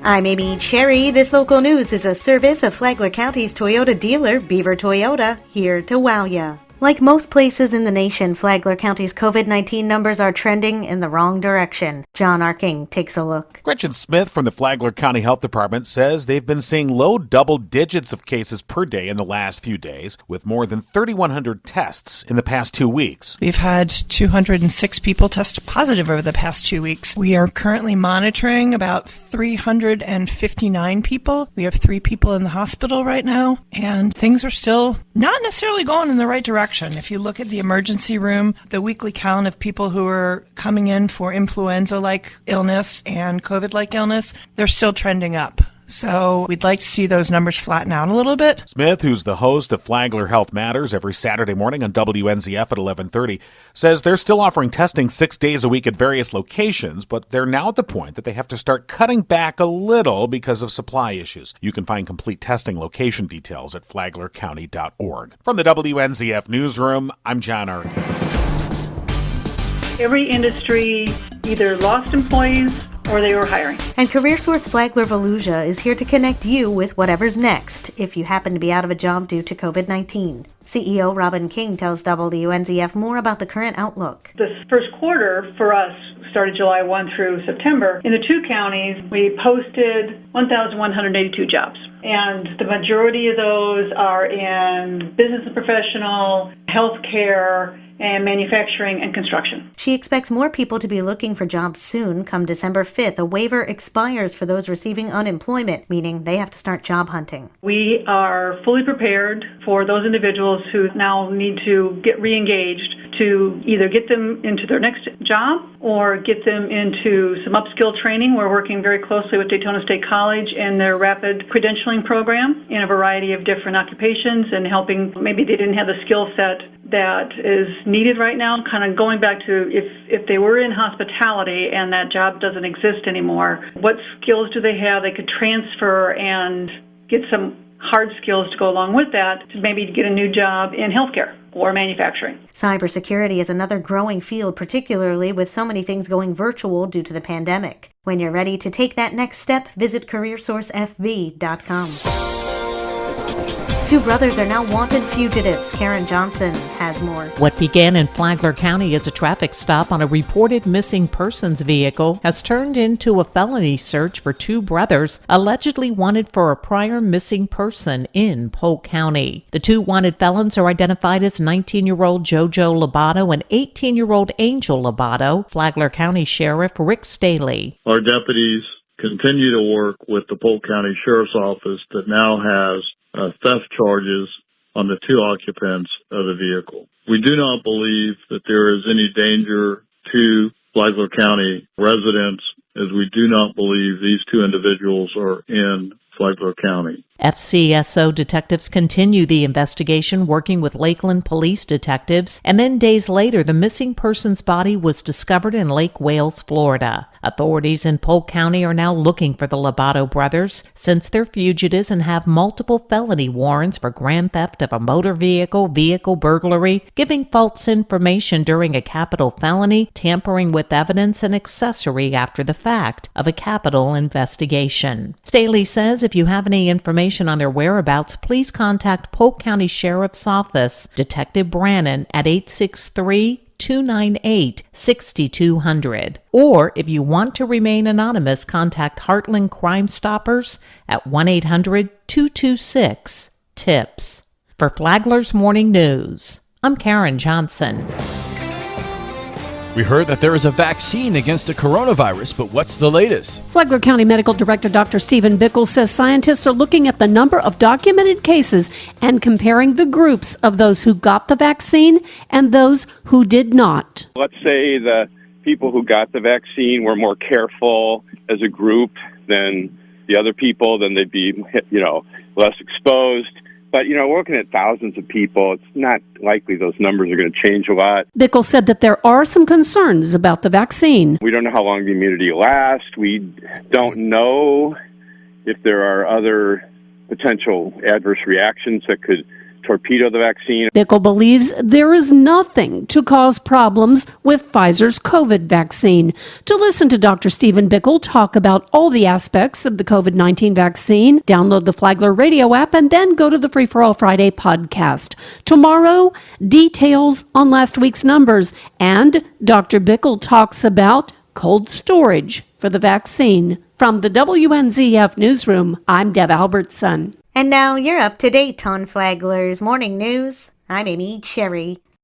I'm Amy Cherry. This local news is a service of Flagler County's Toyota dealer, Beaver Toyota, here to wow ya. Like most places in the nation, Flagler County's COVID-19 numbers are trending in the wrong direction. John Arking takes a look. Gretchen Smith from the Flagler County Health Department says they've been seeing low double digits of cases per day in the last few days, with more than 3,100 tests in the past 2 weeks. We've had 206 people test positive over the past 2 weeks. We are currently monitoring about 359 people. We have 3 people in the hospital right now, and things are still not necessarily going in the right direction. If you look at the emergency room, the weekly count of people who are coming in for influenza-like illness and COVID-like illness, they're still trending up. So we'd like to see those numbers flatten out a little bit. Smith, who's the host of Flagler Health Matters every Saturday morning on WNZF at 11:30, says they're still offering testing 6 days a week at various locations, but they're now at the point that they have to start cutting back a little because of supply issues. You can find complete testing location details at flaglercounty.org. From the WNZF Newsroom, I'm John Arkin. Every industry either lost employees or they were hiring. And CareerSource Flagler Volusia is here to connect you with whatever's next if you happen to be out of a job due to COVID-19. CEO Robin King tells WNZF more about the current outlook. This first quarter for us started July 1 through September. In the 2 counties, we posted 1,182 jobs. And the majority of those are in business and professional, healthcare, and manufacturing and construction. She expects more people to be looking for jobs soon. Come December 5th, a waiver expires for those receiving unemployment, meaning they have to start job hunting. We are fully prepared for those individuals who now need to get re-engaged to either get them into their next job or get them into some upskill training. We're working very closely with Daytona State College and their rapid credentialing program in a variety of different occupations and helping, maybe they didn't have the skill set that is needed right now, kind of going back to if they were in hospitality and that job doesn't exist anymore, what skills do they have they could transfer and get some hard skills to go along with that to maybe get a new job in healthcare or manufacturing. Cybersecurity is another growing field, particularly with so many things going virtual due to the pandemic. When you're ready to take that next step, visit CareerSourceFV.com. 2 brothers are now wanted fugitives. Karen Johnson has more. What began in Flagler County as a traffic stop on a reported missing persons vehicle has turned into a felony search for 2 brothers allegedly wanted for a prior missing person in Polk County. The 2 wanted felons are identified as 19-year-old JoJo Lobato and 18-year-old Angel Lobato. Flagler County Sheriff Rick Staley. Our deputies continue to work with the Polk County Sheriff's Office that now has theft charges on the 2 occupants of the vehicle. We do not believe that there is any danger to Flagler County residents, as we do not believe these 2 individuals are in Flagler County. FCSO detectives continue the investigation working with Lakeland police detectives, and then days later the missing person's body was discovered in Lake Wales, Florida. Authorities in Polk County are now looking for the Lobato brothers since they're fugitives and have multiple felony warrants for grand theft of a motor vehicle, vehicle burglary, giving false information during a capital felony, tampering with evidence, and accessory after the fact of a capital investigation. Staley says if you have any information on their whereabouts, please contact Polk County Sheriff's Office, Detective Brannon at 863-298-6200. Or if you want to remain anonymous, contact Heartland Crime Stoppers at 1-800-226-TIPS. For Flagler's Morning News, I'm Karen Johnson. We heard that there is a vaccine against the coronavirus, but what's the latest? Flagler County Medical Director Dr. Stephen Bickle says scientists are looking at the number of documented cases and comparing the groups of those who got the vaccine and those who did not. Let's say the people who got the vaccine were more careful as a group than the other people, then they'd be, less exposed. But, we're looking at thousands of people. It's not likely those numbers are going to change a lot. Bickle said that there are some concerns about the vaccine. We don't know how long the immunity lasts. We don't know if there are other potential adverse reactions that could torpedo the vaccine. Bickle believes there is nothing to cause problems with Pfizer's COVID vaccine. To listen to Dr. Stephen Bickle talk about all the aspects of the COVID-19 vaccine, download the Flagler radio app and then go to the Free for All Friday podcast. Tomorrow, details on last week's numbers, and Dr. Bickle talks about cold storage for the vaccine. From the WNZF Newsroom, I'm Deb Albertson. And now you're up to date on Flagler's morning news. I'm Amy Cherry.